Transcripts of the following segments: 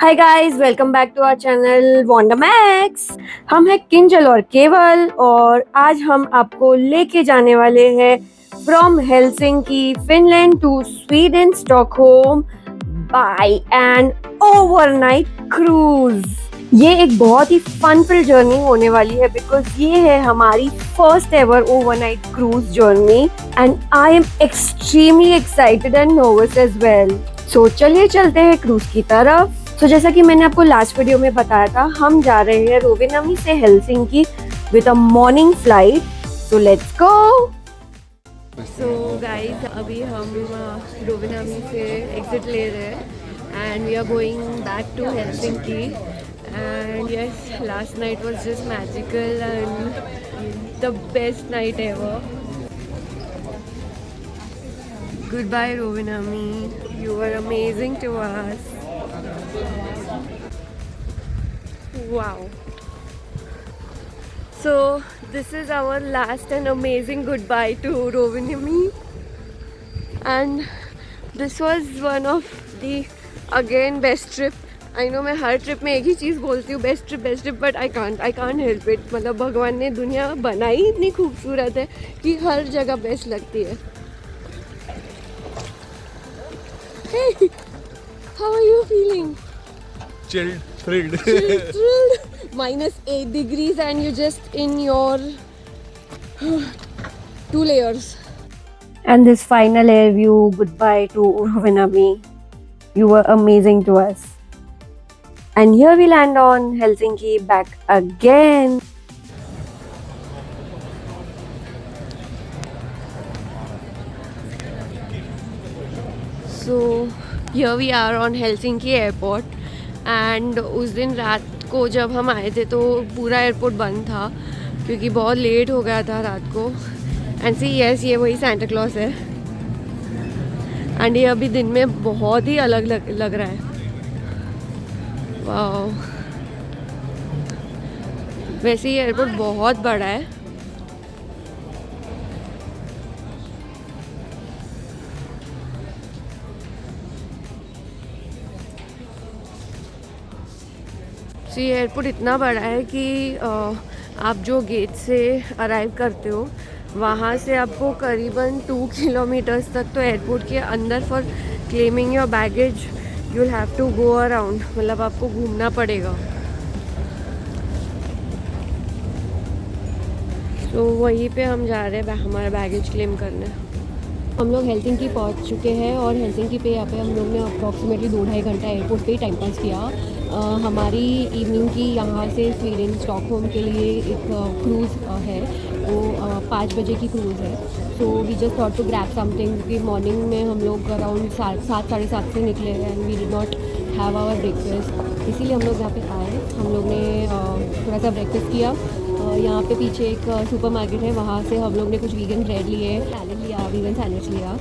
Hi guys, welcome back to our channel Wonder Max. हम हैं किंजल और केवल और आज हम आपको लेके जाने वाले हैं from Helsinki Finland to Sweden Stockholm by an overnight cruise. ये एक बहुत ही फन फिल जर्नी होने वाली है बिकॉज ये है हमारी first ever overnight cruise journey and I am extremely excited and nervous as well. So चलिए चलते हैं क्रूज की तरफ। तो जैसा कि मैंने आपको लास्ट वीडियो में बताया था, हम जा रहे हैं रोविनामी से Helsinki with a morning flight. So let's go. So guys, अभी हम रोविनामी से एग्जिट ले रहे हैं and we are going back to Helsinki. And yes, last night was just magical and the best night ever. Goodbye Rovaniemi, you were amazing to us. Wow. So this is our last and amazing goodbye to Rovaniemi, and this was one of the again best trip. I know मैं हर trip में एक ही चीज़ बोलती हूँ, best trip, but I can't help it. मतलब भगवान ने दुनिया बनाई इतनी खूबसूरत है कि हर जगह बेस्ट लगती है। Hey, how are you feeling? Chilled, thrilled. Thrilled. -8 degrees and you're just in your 2 layers. And this final air view goodbye to Rovaniemi. You were amazing to us. And here we land on Helsinki back again. So here we are on Helsinki airport. And उस दिन रात को जब हम आए थे तो पूरा एयरपोर्ट बंद था क्योंकि बहुत लेट हो गया था रात को। एंड सी यस, ये वही सांता क्लॉज है एंड ये अभी दिन में बहुत ही अलग लग रहा है। वाओ, वैसे ये एयरपोर्ट बहुत बड़ा है। तो ये एयरपोर्ट इतना बड़ा है कि आप जो गेट से अराइव करते हो वहाँ से आपको करीबन 2 किलोमीटर्स तक तो एयरपोर्ट के अंदर for claiming your baggage you will have to go around, मतलब आपको घूमना पड़ेगा। तो वहीं पे हम जा रहे हैं हमारा बैगेज क्लेम करने। हम लोग हेलसिंकी पहुंच चुके हैं और हेलसिंकी पे यहाँ पे हम लोग ने अप्रॉक्सीमेटली 2-2.5 घंटा एयरपोर्ट पे ही टाइम पास किया। हमारी इवनिंग की यहाँ से स्वीडन स्टॉकहोम के लिए एक क्रूज़ है, वो 5 बजे की क्रूज़ है। So we just thought to grab something क्योंकि मॉर्निंग में हम लोग अराउंड 7 साढ़े 7 से निकले हैं and we did not have our breakfast. इसीलिए हम लोग यहाँ पे आए। हम लोग ने थोड़ा सा ब्रेकफास्ट किया। यहाँ पे पीछे एक सुपर मार्केट है, वहाँ से हम लोग ने कुछ वीगन ब्रेड लिए, सैलड लिया, वीगन सैंडविच लिया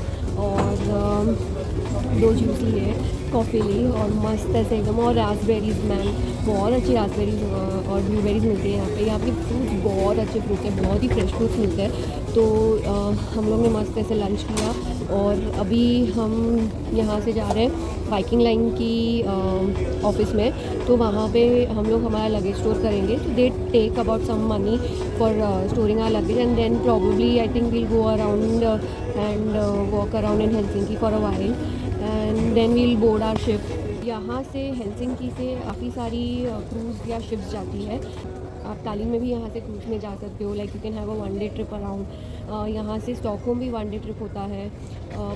और 2 जूस लिए, कॉफ़ी ली और मस्त ऐसे एकदम। और रास्पबेरीज, मैम बहुत अच्छी रास्पबेरीज और ब्लूबेरीज मिलती है यहाँ पे। यहाँ पे फ्रूट्स बहुत अच्छे फ्रूट है, बहुत ही फ्रेश फ्रूट्स मिलते हैं। तो हम लोग ने मस्त ऐसे लंच किया और अभी हम यहाँ से जा रहे हैं वाइकिंग लाइन की ऑफिस में। तो वहाँ पे हम लोग हमारा लगेज स्टोर करेंगे। तो they take about some money for storing our luggage and then probably I think we'll go around and walk around in Helsinki for a while and then we'll board our ship. यहाँ से Helsinki से काफ़ी सारी cruise या ships जाती है। आप तालिन में भी यहाँ से क्रूज में जा सकते हो, like you can have a 1 day trip around. यहाँ से स्टॉकहोम भी 1 डे ट्रिप होता है,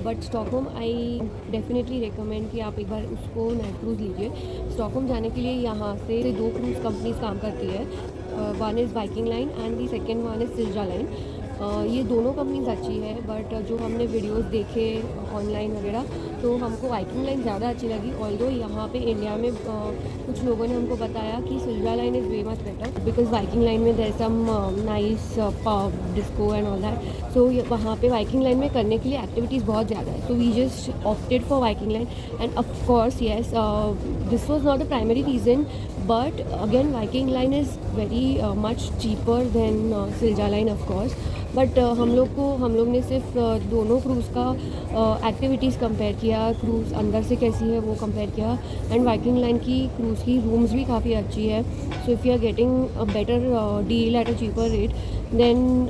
but Stockholm I definitely recommend कि आप एक बार उसको नाइट क्रूज़ लीजिए। स्टॉकहोम जाने के लिए यहाँ से 2 क्रूज़ कंपनीज काम करती है। One is Viking Line and the second one is Silja Line. ये दोनों कंपनीज अच्छी है, बट जो हमने वीडियोस देखे ऑनलाइन वगैरह तो हमको वाइकिंग लाइन ज़्यादा अच्छी लगी। ऑल्दो यहाँ पे इंडिया में कुछ लोगों ने हमको बताया कि Silja Line is way much better because Viking Line में there some nice pub, disco and all that. So वहाँ पे वाइकिंग लाइन में करने के लिए एक्टिविटीज़ बहुत ज़्यादा है। So we just opted for Viking Line and of course yes, this was not the primary reason, but again Viking Line is very much cheaper than Silja Line of course. But हम लोग ने सिर्फ दोनों cruise का activities compare किया, cruise अंदर से कैसी है वो कंपेयर किया। एंड वाइकिंग लाइन की क्रूज़ की रूम्स भी काफ़ी अच्छी है। So if you are getting a better deal at a cheaper rate then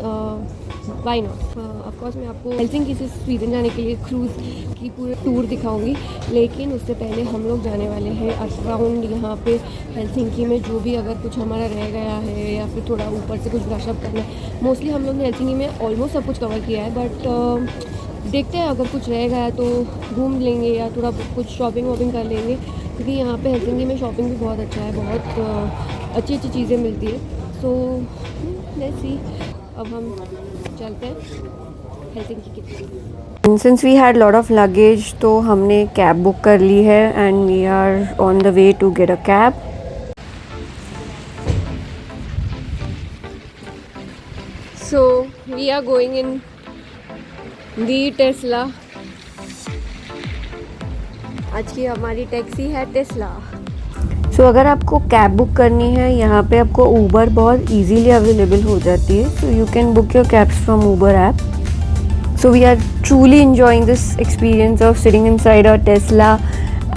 why not. Of course मैं आपको हेल्सिंकी से स्वीडन जाने के लिए क्रूज़ की पूरी टूर दिखाऊंगी, लेकिन उससे पहले हम लोग जाने वाले हैं अराउंड यहाँ पे हेल्सिंकी में जो भी अगर कुछ हमारा रह गया है या फिर थोड़ा ऊपर से कुछ ब्रशअप करना है। मोस्टली हम लोग ने हेल्सिंकी में ऑलमोस्ट सब कुछ कवर किया है, बट देखते हैं अगर कुछ रह गया तो घूम लेंगे या थोड़ा कुछ शॉपिंग वॉपिंग कर लेंगे, क्योंकि यहाँ पे हेल्सिंकी में शॉपिंग भी बहुत अच्छा है, बहुत अच्छी अच्छी चीज़ें मिलती है। सो लेट्स सी, अब हम चलते हैं हेल्सिंकी की तरफ। Since we had lot of luggage तो हमने कैब बुक कर ली है and we are on the way to get a cab. So we are going in the Tesla. आज की हमारी टैक्सी है टेस्ला। सो अगर आपको कैब बुक करनी है यहाँ पे आपको ऊबर बहुत इजीली अवेलेबल हो जाती है, so you can book your cabs from Uber app. So we are truly enjoying this experience of sitting inside our Tesla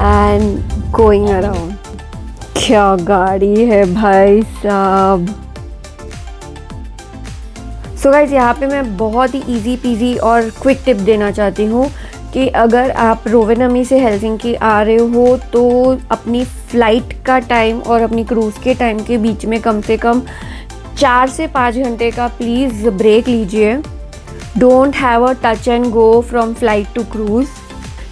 and going around. क्या गाड़ी है भाई साहब। सो गाइज यहाँ पे मैं बहुत ही इजी पीजी और क्विक टिप देना चाहती हूँ कि अगर आप रोवेनमी से हेल्सिंकी आ रहे हो तो अपनी फ़्लाइट का टाइम और अपनी क्रूज़ के टाइम के बीच में कम से कम 4 से 5 घंटे का प्लीज़ ब्रेक लीजिए। Don't have a touch and go from flight to cruise,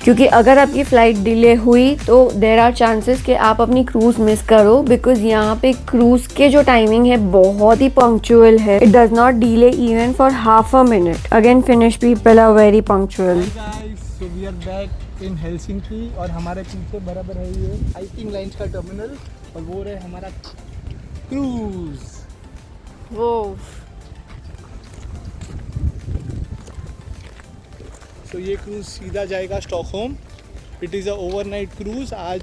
क्योंकि अगर आपकी फ़्लाइट डिले हुई तो देर आर चांसेस कि आप अपनी क्रूज़ मिस करो, बिकॉज यहाँ पे क्रूज़ के जो टाइमिंग है बहुत ही पंक्चुअल है। It does not delay even for half a minute. Again Finnish people are very punctual. So we are back in Helsinki और हमारे पीछे बराबर है ये वाइकिंग लाइन का टर्मिनल और वो रहे हमारा क्रूज। वो सो ये क्रूज़ सीधा जाएगा Stockholm. It is a overnight cruise. आज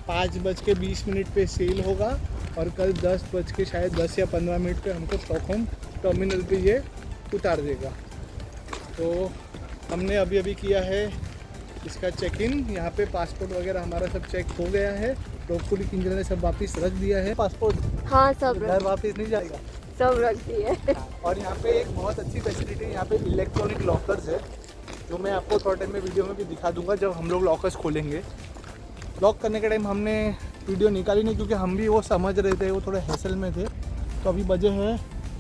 5:20 पे सेल होगा और कल 10 के शायद 10 या 15 मिनट पे हमको स्टॉकहोम टर्मिनल पे ये उतार देगा। तो हमने अभी अभी किया है इसका चेक इन। यहाँ पे पासपोर्ट वगैरह हमारा सब चेक हो गया है। होपफुली किंजल ने सब वापस रख दिया है पासपोर्ट। हाँ सब घर वापस नहीं जाएगा, सब रख दिए। और यहाँ पे एक बहुत अच्छी फैसिलिटी है, यहाँ पे इलेक्ट्रॉनिक लॉकर्स है जो मैं आपको थोड़ा टाइम में वीडियो में भी दिखा दूंगा जब हम लोग लॉकर्स खोलेंगे। लॉक करने के टाइम हमने वीडियो निकाली नहीं क्योंकि हम भी वो समझ रहे थे, वो थोड़े हैसल में थे। तो अभी बजे है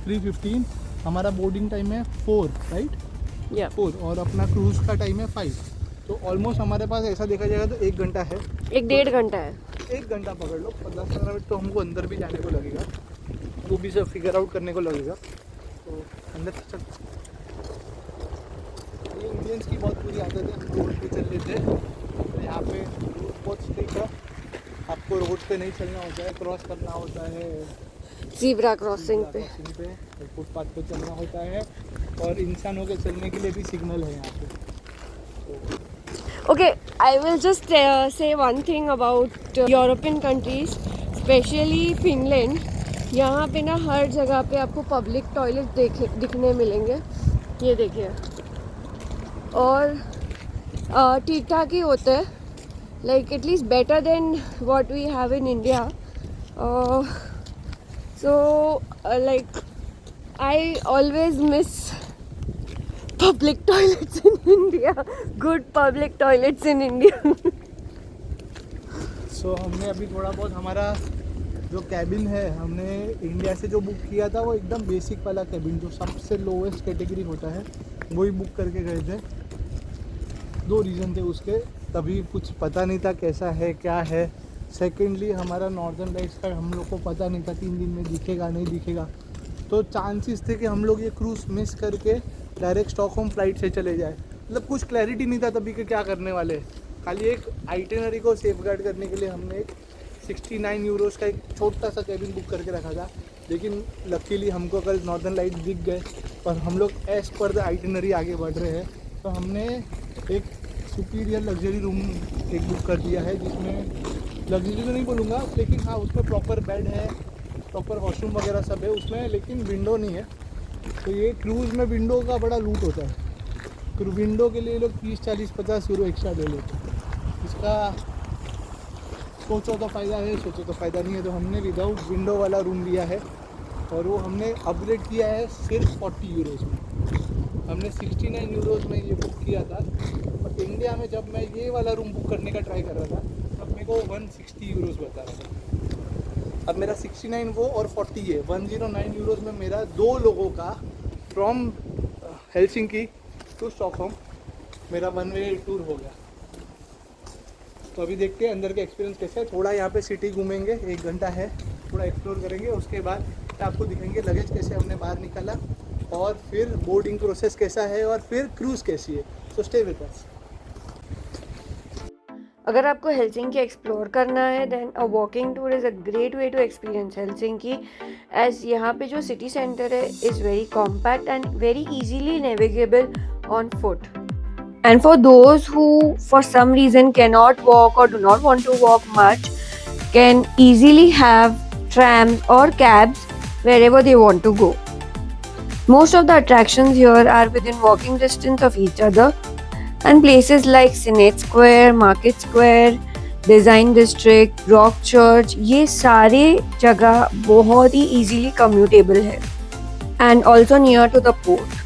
3:15, हमारा बोर्डिंग टाइम है 4 राइट 4 और अपना क्रूज़ का टाइम है 5। तो ऑलमोस्ट हमारे पास ऐसा देखा जाएगा तो 1 घंटा है, 1-1.5 घंटा है। 1 घंटा पकड़ लो, 10-15 मिनट तो हमको अंदर भी जाने को लगेगा, वो भी सब फिगर आउट करने को लगेगा। तो अंदर से चल, ये इंडियंस की बहुत बुरी आदत है, हम रोड पे चल लेते हैं। तो यहाँ पे बहुत स्ट्रिक्ट है, आपको रोड पे नहीं चलना होता है, क्रॉस करना होता है ज़ीब्रा क्रॉसिंग पे। फुटपाथ पे चलना होता है और इंसानों के चलने के लिए भी सिग्नल है यहाँ पे। Okay, I will just say one thing about European countries, especially Finland. यहाँ पे ना हर जगह पे आपको पब्लिक टॉयलेट दिखने मिलेंगे, ये देखिए, और ठीक ठाक ही होते हैं, like at least better than what we have in India. So like I always miss public toilets in India, good public toilets in India. सो हमने अभी थोड़ा बहुत हमारा जो कैबिन है हमने इंडिया से जो बुक किया था वो एकदम बेसिक वाला कैबिन जो सबसे लोवेस्ट कैटेगरी होता है वही बुक करके गए थे। 2 रीज़न थे उसके, तभी कुछ पता नहीं था कैसा है क्या है। सेकेंडली हमारा नॉर्दर्न लाइट्स का हम लोग को पता नहीं था 3 दिन में दिखेगा नहीं दिखेगा, तो चांसेस थे कि हम लोग ये क्रूज़ मिस करके डायरेक्ट स्टॉकहोम फ्लाइट से चले जाए। मतलब कुछ क्लैरिटी नहीं था तभी कि क्या करने वाले। खाली एक आइटिनरी को सेफगार्ड करने के लिए हमने एक 69 यूरोज़ का एक छोटा सा कैबिन बुक करके रखा था, लेकिन लकीली हमको कल नॉर्दर्न लाइट दिख गए और हम लोग एज पर द आइटिनरी आगे बढ़ रहे हैं। तो हमने एक सुपीरियर लग्जरी रूम एक बुक कर दिया है जिसमें लग्जरी तो नहीं बोलूँगा, लेकिन हाँ उसमें प्रॉपर बेड है, प्रॉपर वॉशरूम वगैरह सब है उसमें, लेकिन विंडो नहीं है। तो ये क्रूज़ में विंडो का बड़ा लूट होता है। फिर विंडो के लिए लोग 30, 40, 50 यूरो एक्स्ट्रा ले लेते हैं। इसका सोचो तो फ़ायदा है, सोचो तो फ़ायदा नहीं है। तो हमने विदाउट विंडो वाला रूम लिया है और वो हमने अपग्रेड किया है सिर्फ 40 यूरोज़ में। हमने 69 यूरोज़ में ये बुक किया था, और इंडिया में जब मैं ये वाला रूम बुक करने का ट्राई कर रहा था तब मेरे को 160 यूरोज़ बता रहा था। अब मेरा 69 वो और 40 है, 109 यूरोज़ में मेरा 2 लोगों का फ्रॉम हेलसिंकी टू स्टॉकहोम मेरा 1 वे टूर हो गया। तो अभी देखते हैं अंदर का एक्सपीरियंस कैसा है। थोड़ा यहाँ पे सिटी घूमेंगे, 1 घंटा है, थोड़ा एक्सप्लोर करेंगे। उसके बाद आपको दिखाएंगे लगेज कैसे हमने बाहर निकाला, और फिर बोर्डिंग प्रोसेस कैसा है, और फिर क्रूज़ कैसी है। So stay with us. अगर आपको हेलसिंकी एक्सप्लोर करना है then a walking tour is a great way to experience Helsinki, as यहाँ पे जो सिटी सेंटर है is very compact and very easily navigable on foot. And for those who for some reason cannot walk or do not want to walk much, can easily have trams or cabs wherever they want to go. Most of the attractions here are within walking distance of each other, and places like Senate Square, Market Square, Design District, Rock Church, ये सारे जगह बहुत ही easily commutable है and also near to the port.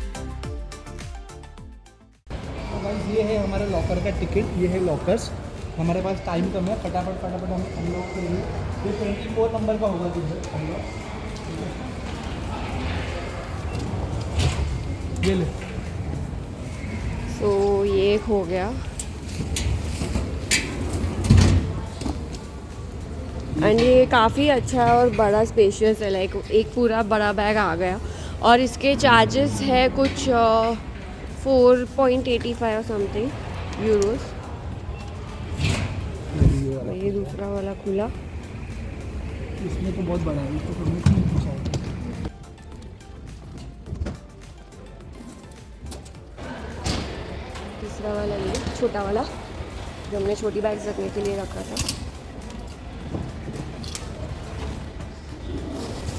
ये है हमारा locker का ticket, ये है लॉकर्स। हमारे पास टाइम कम है, फटाफट हम लोग के लिए ये 24 नंबर का होगा टिकट हम लोग। ये ले। सो ये हो गया एंड ये काफ़ी अच्छा है और बड़ा स्पेशियस है, लाइक एक पूरा बड़ा बैग आ गया। और इसके चार्जेस है कुछ 4.85 और समथिंग यूरोस। ये दूसरा वाला खुला, इसमें तो बहुत बड़ा है, तो हमने 3 पूछा है। तीसरा वाला ये छोटा वाला जो हमने छोटी बैग्स रखने के लिए रखा था।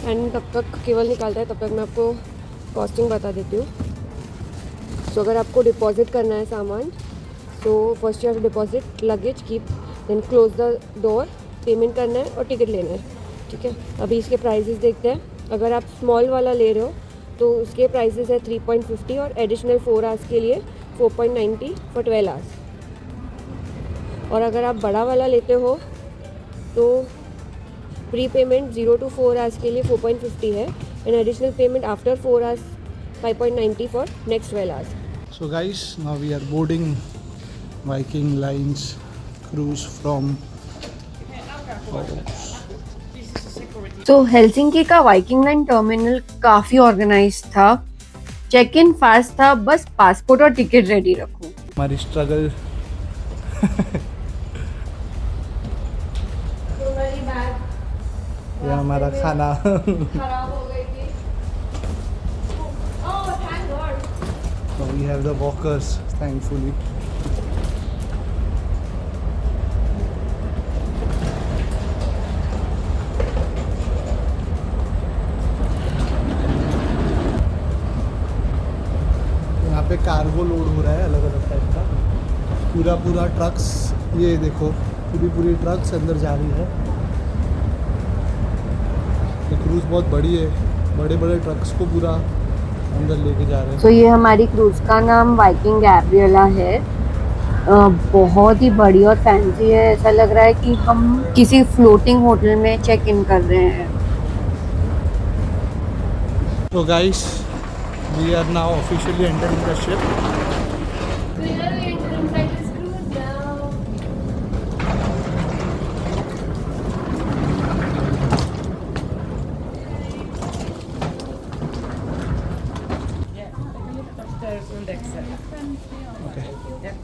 एंड तब तक केवल निकालता है, तब तक मैं आपको कॉस्टिंग बता देती हूँ। सो अगर आपको डिपॉजिट करना है सामान, so first you have to deposit luggage, keep, then close the door, payment करना है और टिकट लेना है, ठीक है। अभी इसके प्राइसेस देखते हैं। अगर आप स्मॉल वाला ले रहे हो तो उसके प्राइसेस है 3.50 और एडिशनल 4 आवर्स के लिए 4.90 फॉर 12 आवर्स। और अगर आप बड़ा वाला लेते हो तो प्री पेमेंट 0 to 4 आवर्स के लिए 4.50 है and additional payment after 4 hours 5.90 for next 12 hours. So guys, now we are boarding Viking Lines cruise from तो हेलसिंकी का वाइकिंग लाइन टर्मिनल काफ़ी ऑर्गेनाइज था, चेक इन फास्ट था, बस पासपोर्ट और टिकट रेडी रखो। हमारी स्ट्रगल या हमारा खाना खराब हो गई थी। Oh thank God. So we have the walkers, thankfully. यहाँ पे कार्गो लोड हो रहा है अलग अलग टाइप का, पूरा ट्रक्स, ये देखो पूरी ट्रक्स अंदर जा रही है। ये क्रूज़ बहुत बड़ी है, बड़े ट्रक्स को पूरा अंदर लेके जा रहे हैं। तो ये हमारी क्रूज का नाम वाइकिंग गैब्रिएला है। बहुत ही बड़ी और फैंसी है, ऐसा लग रहा है कि हम किसी फ्लोटिंग होटल में चेक इन कर रहे हैं। तो guys, we are now officially entering the ship.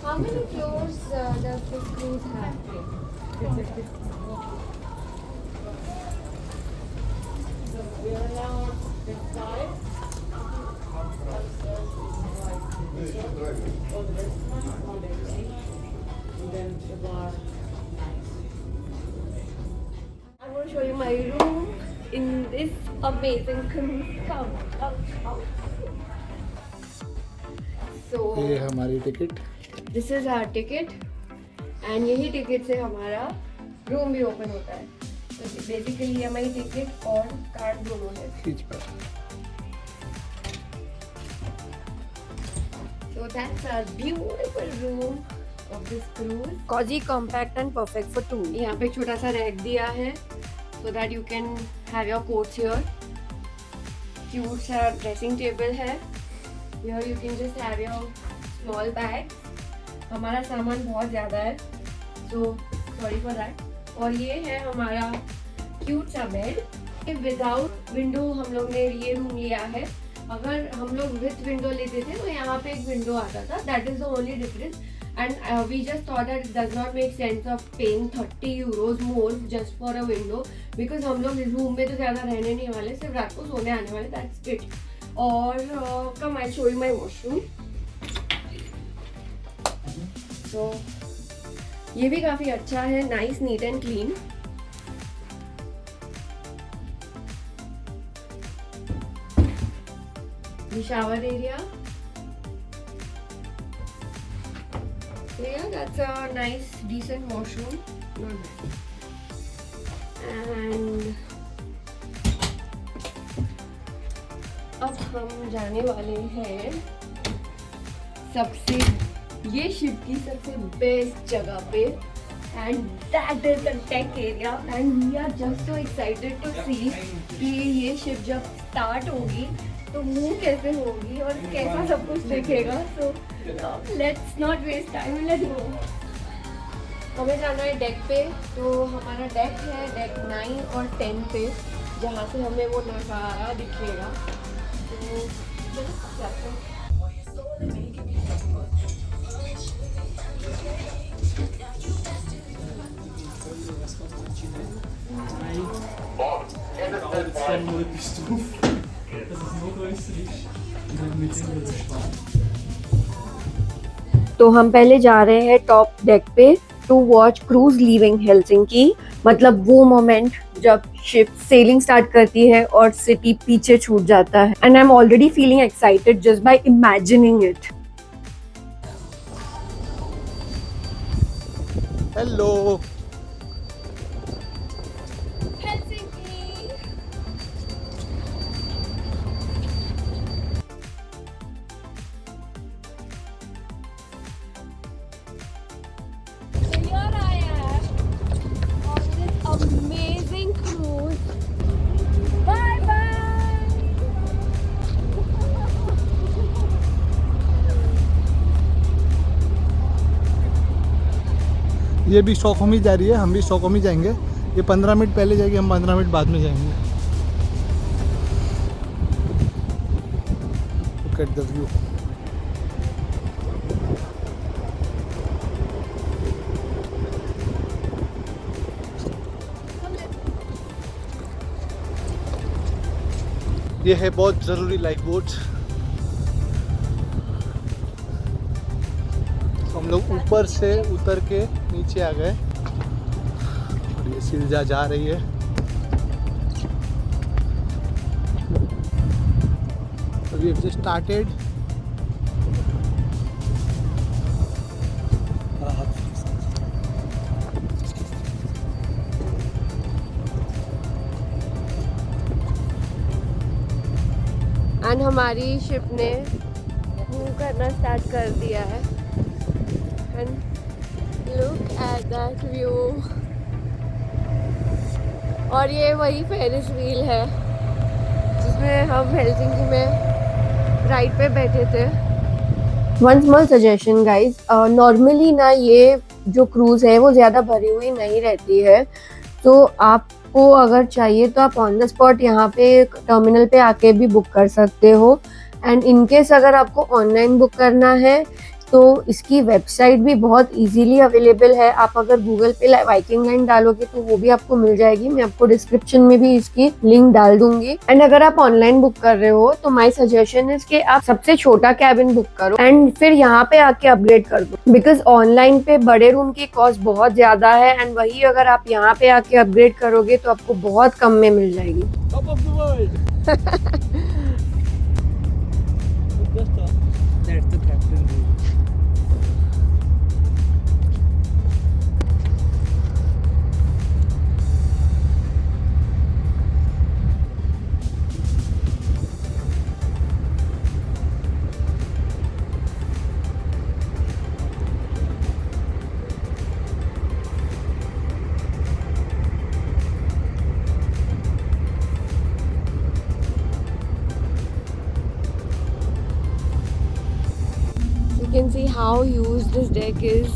How many floors does this cruise have? We are now at 5. show you my room in this amazing cruise. Come. So ये हमारी ticket. this is our ticket and यही ticket से हमारा room भी open होता है. तो basically ये हमारी टिकट और कार्ड दोनों है. खींच पर. So that's our beautiful room of this cruise. Cozy, compact and perfect for two. यहाँ पे एक छोटा सा रैक दिया है so that you can have your coats here. Cute सा dressing table है. Here you can just have your small bag. हमारा सामान बहुत ज़्यादा है so sorry for that. और ये है हमारा cute सा बेड. विदाउट विंडो हम लोग ने ये रूम लिया है. अगर हम लोग विथ विंडो लेते थे तो यहाँ पे एक विंडो आता था. That is the only difference. And we just thought that it does not make sense of paying 30 euros more just for a window, because हम लोग रूम में तो ज़्यादा रहने नहीं वाले, सिर्फ रात को सोने आने वाले. That's it. और come I show you my washroom. तो ये भी काफ़ी अच्छा है. Nice, neat and clean. The shower area. So yeah, that's a nice, decent washroom. Not bad. And अब हम जाने वाले हैं सबसे ये शिप की सबसे बेस्ट जगह पे. And that is the deck area. And we are just so excited to see कि ये शिप जब स्टार्ट होगी तो मूव कैसे होगी और कैसा सब कुछ दिखेगा. So let's not waste time, let's go. हमें जाना है डेक पे. तो हमारा डेक है डेक 9 और 10 पे, जहाँ से हमें वो नज़ारा दिखेगा. तो जाते हैं. तो हम पहले जा रहे हैं टॉप डेक पे to watch cruise leaving Helsinki. मतलब वो मोमेंट जब शिप सेलिंग स्टार्ट करती है और सिटी पीछे छूट जाता है. And I am already feeling excited just by imagining it. Hello. Amazing cruise. Bye bye. ये भी स्टॉकहोम ही जा रही है, हम भी स्टॉकहोम ही जाएंगे. ये 15 मिनट पहले जाएगी, हम 15 मिनट बाद में जाएंगे. Look at the view. ये है बहुत ज़रूरी लाइफ बोट. हम लोग ऊपर से उतर के नीचे आ गए और ये सिलजा जा रही है. We have just started. And हमारी शिप ने मूव करना स्टार्ट कर दिया है. And look at that view. और ये वही फेरिस व्हील है जिसमें हम हेलसिंकी में राइड पे बैठे थे. One small suggestion guys, normally ना ये जो क्रूज़ है वो ज़्यादा भरी हुई नहीं रहती है. तो आपको अगर चाहिए तो आप ऑन द स्पॉट यहाँ पे टर्मिनल पे आके भी बुक कर सकते हो. एंड इनकेस अगर आपको ऑनलाइन बुक करना है तो इसकी वेबसाइट भी बहुत इजीली अवेलेबल है। आप अगर गूगल पे वाइकिंग लाइन डालोगे तो वो भी आपको मिल जाएगी। मैं आपको डिस्क्रिप्शन में भी इसकी लिंक डाल दूंगी। एंड अगर आप ऑनलाइन बुक कर रहे हो तो माय सजेशन है कि आप सबसे छोटा कैबिन बुक करो एंड फिर यहाँ पे आके अपग्रेड कर दो, बिकॉज ऑनलाइन पे बड़े रूम की कॉस्ट बहुत ज्यादा है एंड वही अगर आप यहाँ पे आके अपग्रेड करोगे तो आपको बहुत कम में मिल जाएगी। Top of the world. That's the captain room. You can see how huge this deck is.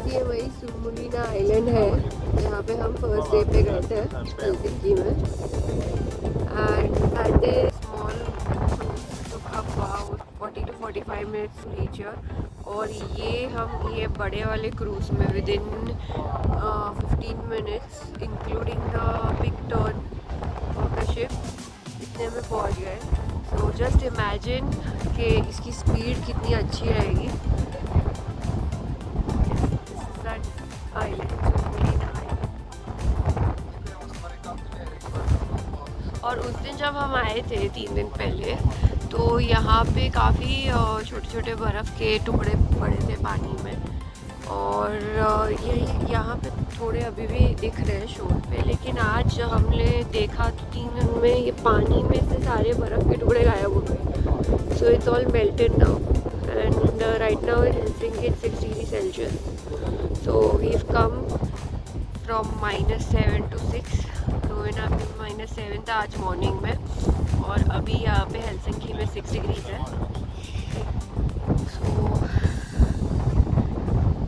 ये वही सुमुलीना आइलैंड है जहाँ पे हम फर्स्ट डे पे गए थे हेलसिंकी में। And that day small took about 40 to 45 minutes to reach here। और ये बड़े वाले क्रूज में within 15 minutes including the big turn off the ship इतने में पहुँच गए। सो जस्ट इमेजिन कि इसकी स्पीड कितनी अच्छी रहेगी। और उस दिन जब हम आए थे 3 दिन पहले तो यहाँ पे काफ़ी छोटे छोटे बर्फ़ के टुकड़े पड़े थे पानी में। और यही यहाँ पे थोड़े अभी भी दिख रहे हैं शोर पे, लेकिन आज हमने देखा तो 3 दिन में ये पानी में से सारे बर्फ़ के टुकड़े गायब हो गए। So it's all melted now and right now in Helsinki it's 6 degree Celsius. So we've come from -7 to 6, तो यहाँ पे -7 था आज मॉर्निंग में और अभी यहाँ पे हेलसिंकी में 6 डिग्रीज है। सो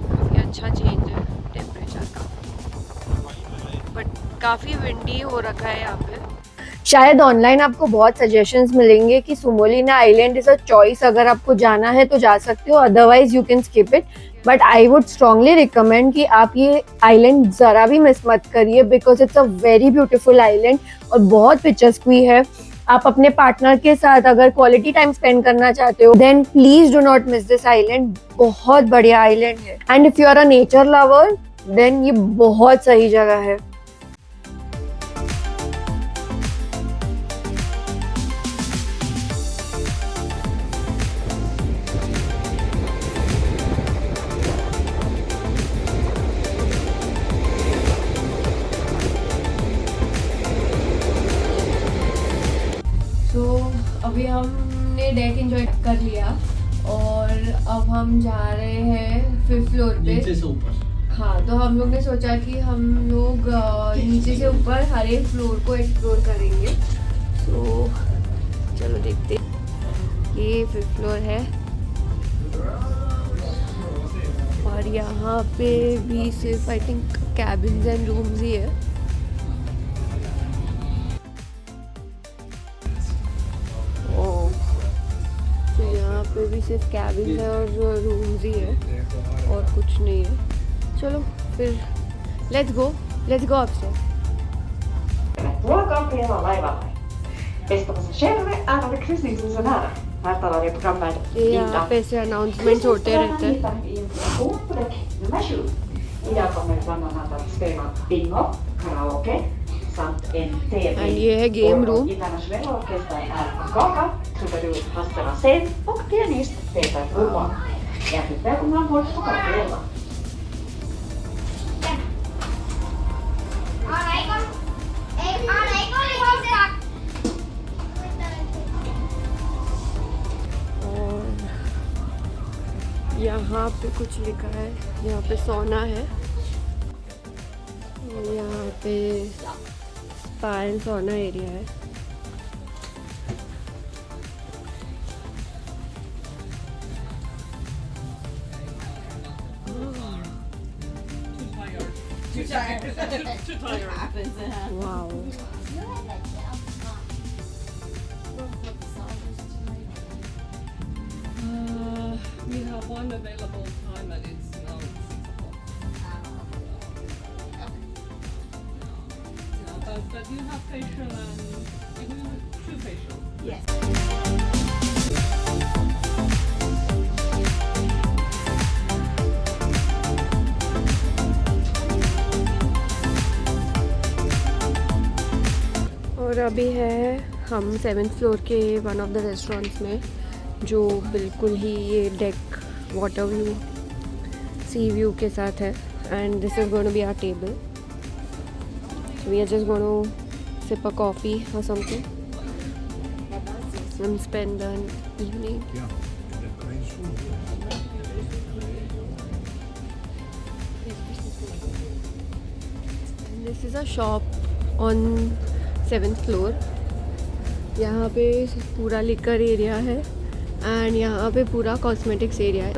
काफ़ी अच्छा चेंज है टेम्परेचर का, बट काफ़ी विंडी हो रखा है यहाँ पे। शायद ऑनलाइन आपको बहुत सजेशंस मिलेंगे कि सुमोलिना आइलैंड इज अ चॉइस, अगर आपको जाना है तो जा सकते हो, otherwise you can skip it. But I would strongly recommend कि आप ये आइलैंड ज़रा भी मिस मत करिए, because it's a very beautiful island और बहुत पिक्चर्स्क भी है। आप अपने पार्टनर के साथ अगर क्वालिटी टाइम स्पेंड करना चाहते हो then please do not miss this island. बहुत बढ़िया आइलैंड है and if you are a nature lover then ये बहुत सही जगह है। अभी हमने डेक एंजॉय कर लिया और अब हम जा रहे हैं 5th फ्लोर पे, नीचे से ऊपर। हाँ, तो हम लोग ने सोचा कि हम लोग नीचे से ऊपर हर एक फ्लोर को एक्सप्लोर करेंगे। तो चलो देखते हैं। ये 5th फ्लोर है और यहाँ पे भी सिर्फ I think cabins and rooms ही है। यहाँ पे भी सिर्फ कैबिन है और रूम्स ही है और कुछ नहीं है। चलो फिर let's go upstairs. Welcome till hela laivalle. Bästa passagerare, ärade kryssningsresenärer. Här talar det programvärd यहाँ पे ऐसे अनाउंसमेंट्स होते रहते हैं। Information på däck nummer 7. Idag kommer vi bland annat att spela bingo, karaoke samt en tävling. And ये है game room. Internationella orkestern är Kaka, trubadur Hasse Rasén och pianist Peter Urban. Hjärtligt välkomna ombord på Kaka. यहाँ पे कुछ लिखा है, यहाँ पे सोना है, यहाँ पे स्पा एंड सौना एरिया है। Wow, We have one available time and it's now 6 o'clock. Yeah, but you have facial and you do 2 facials. और अभी है हम 7th फ्लोर के वन ऑफ द रेस्टोरेंट्स में, जो बिल्कुल ही ये deck water view sea view के साथ है। And this is going to be our table, we are just going to sip a coffee और something and spend an evening. This is a shop on 7th floor. यहाँ पे पूरा liquor area है and यहाँ पे पूरा cosmetics area है।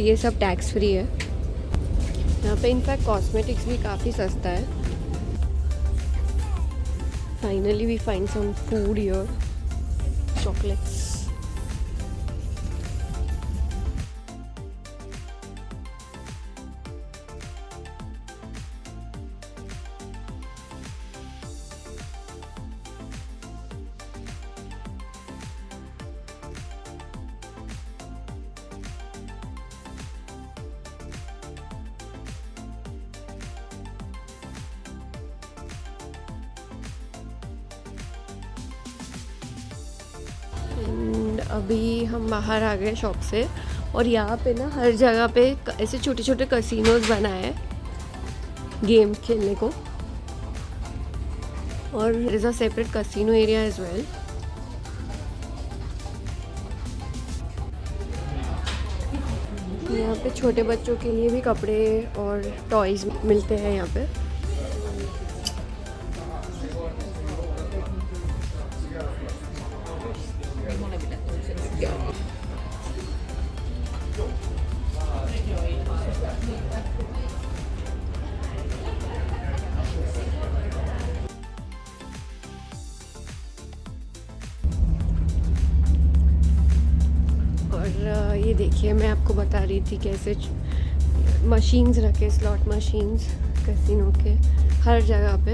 ये सब टैक्स फ्री है यहाँ पे। इनफैक्ट कॉस्मेटिक्स भी काफ़ी सस्ता है। Finally we find some food here, chocolates. अभी हम बाहर आ गए शॉप से और यहाँ पे ना हर जगह पे ऐसे छोटे छोटे कसिनोज बनाए हैं गेम खेलने को, और there is a separate casino area as well. यहाँ पे छोटे बच्चों के लिए भी कपड़े और टॉयज मिलते हैं यहाँ पे। और ये देखिए, मैं आपको बता रही थी कैसे मशीन्स रखे, स्लॉट मशीन्स कैसीनो के हर जगह पे।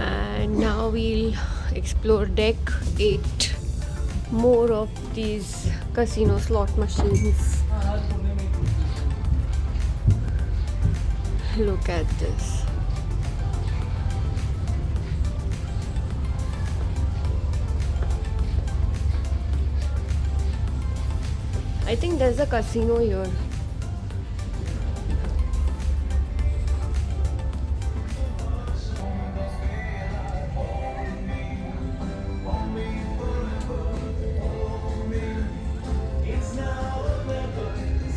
And now we'll explore deck 8, more of these casino slot machines. Look at this. I think there's a casino here.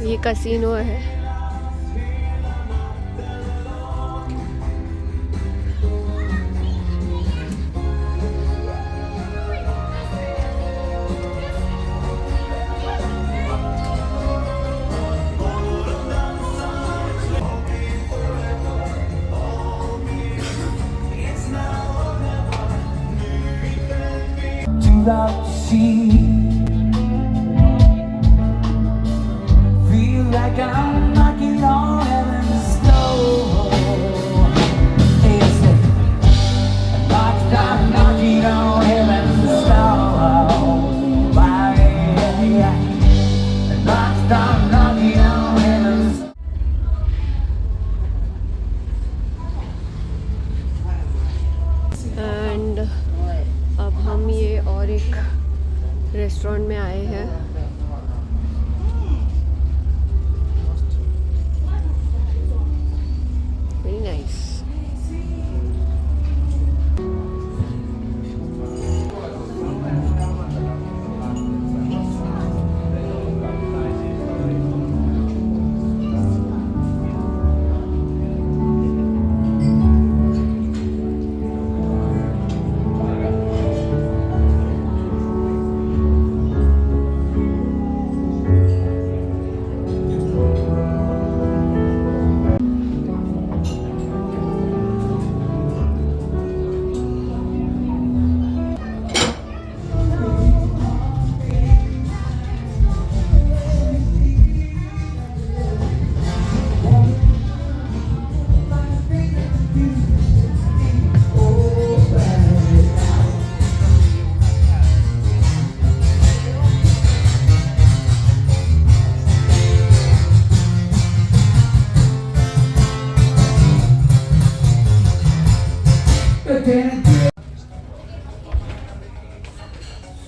ये कैसीनो है। Like I'm knocking on heaven's door. It's I'm knocking on heaven's door. I'm knocking on heaven's door. And अब हम ये और एक restaurant में आए हैं। Very nice.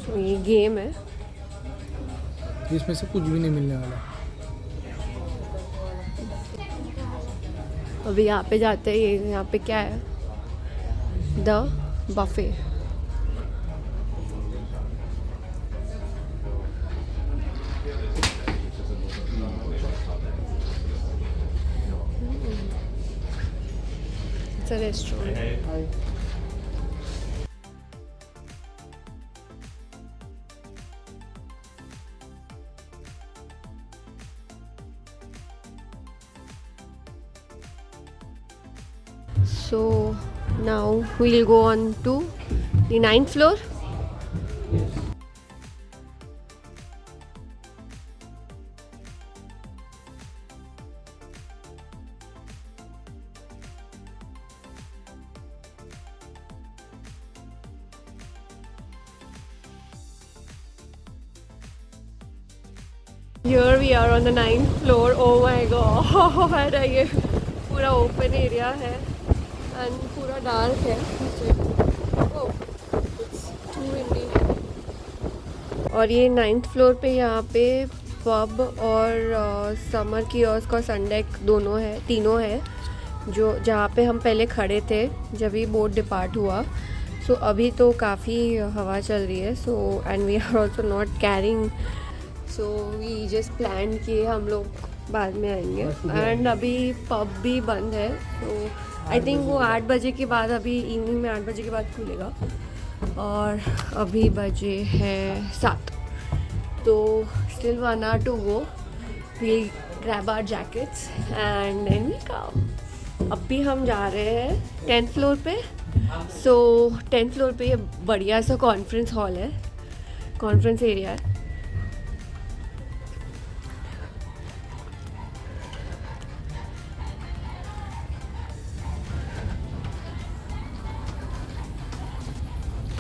तो ये गेम है। इसमें से कुछ भी नहीं मिलने वाला। अभी यहाँ पे जाते हैं। ये यहाँ पे क्या है? The buffet. It's a restaurant. So now we'll go on to the 9th floor. Here we are on the 9th floor. Oh my god, ये पूरा open area है and पूरा dark है। Oh, it's too windy. और ये 9th floor पे यहाँ पे पब और समर कियोस्क और सनडेक दोनों है, तीनों है, जो जहाँ पे हम पहले खड़े थे जब ये बोट डिपार्ट हुआ। सो अभी तो काफ़ी हवा चल रही है। So and we are also not carrying, so we just plan किए हम लोग बाद में आएंगे। एंड अभी पब भी बंद है। सो आई थिंक वो 8 बजे के बाद, अभी इवनिंग में 8 बजे के बाद खुलेगा। और अभी बजे हैं 7, तो still 1 hour to go. We'll grab our jackets and then we come. अब भी हम जा रहे हैं 10th फ्लोर पे। सो 10th फ्लोर पे ये बढ़िया सा कॉन्फ्रेंस हॉल है, कॉन्फ्रेंस एरिया है।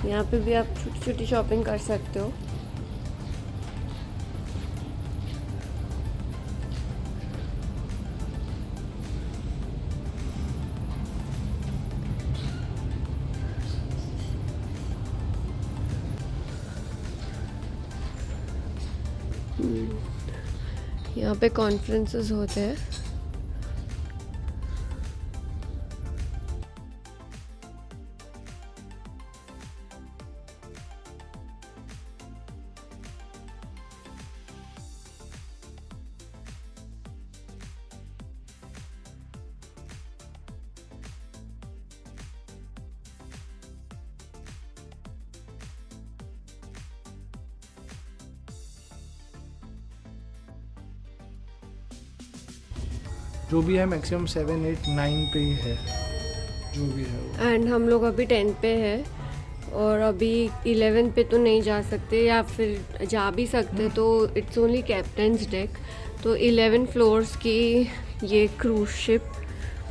यहाँ पे भी आप छोटी छोटी शॉपिंग कर सकते हो। यहाँ पे कॉन्फ्रेंसेस होते हैं। जो भी है मैक्सिमम 7, 8, 9 पे ही है, जो भी है वो। एंड हम लोग अभी 10 पे है और अभी 11 पे तो नहीं जा सकते, या फिर जा भी सकते तो इट्स ओनली कैप्टन्स डेक। तो 11 फ्लोर्स की ये क्रूज शिप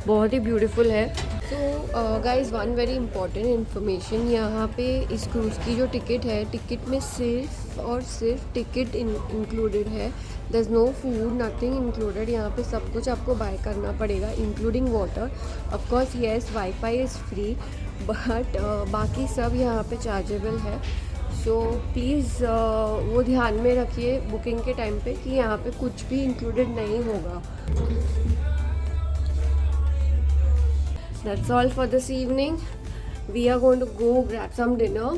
बहुत ही ब्यूटीफुल है। So guys, one very important information, यहाँ पे इस क्रूज़ की जो टिकट है, टिकट में सिर्फ और सिर्फ टिकट इंक्लूडेड है। There is no food, nothing included. यहाँ पे सब कुछ आपको बाय करना पड़ेगा, including water. Of course yes, wifi is free, but बाकी सब यहाँ पे चार्जेबल है। सो प्लीज़ वो ध्यान में रखिए बुकिंग के टाइम पे कि यहाँ पे कुछ भी इंक्लूडेड नहीं होगा। That's all for this evening. We are going to go grab some dinner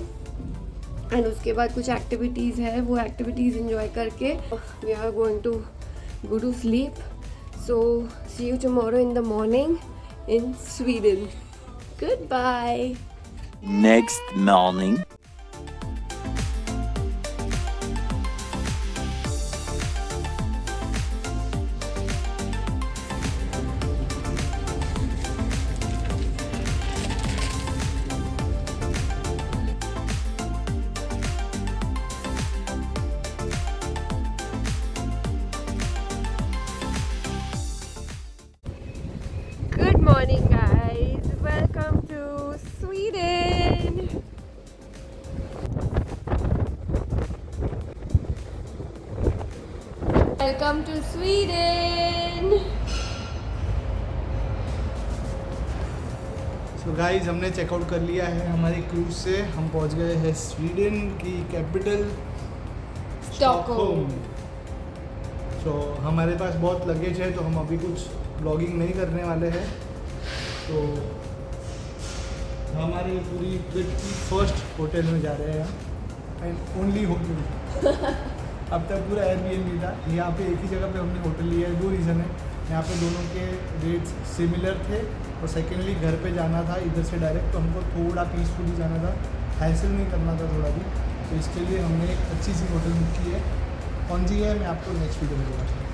and उसके बाद कुछ एक्टिविटीज़ है, वो एक्टिविटीज़ enjoy करके we are going to go to sleep. So see you tomorrow in the morning in Sweden. Goodbye. Next morning. Good morning, guys. Welcome to Sweden. Welcome to Sweden. So guys हमने checkout कर लिया है हमारी cruise से। हम पहुंच गए हैं स्वीडन की कैपिटल स्टॉकहोम। तो हमारे पास बहुत लगेज है तो हम अभी कुछ ब्लॉगिंग नहीं करने वाले हैं। तो हमारी पूरी ट्रिप की फर्स्ट होटल में जा रहे हैं हम, एंड ओनली होटल। अब तक पूरा एयरबीएनबी था, यहाँ पे एक ही जगह पे हमने होटल लिया है। 2 रीज़न है, यहाँ पे दोनों के रेट्स सिमिलर थे, और सेकेंडली घर पे जाना था इधर से डायरेक्ट, तो हमको थोड़ा पीसफुली जाना था, हैसल नहीं करना था थोड़ा भी। तो इसके लिए हमने एक अच्छी सी होटल बुक की है। कौन सी है मैं आपको नेक्स्ट वीडियो में बताऊँगा।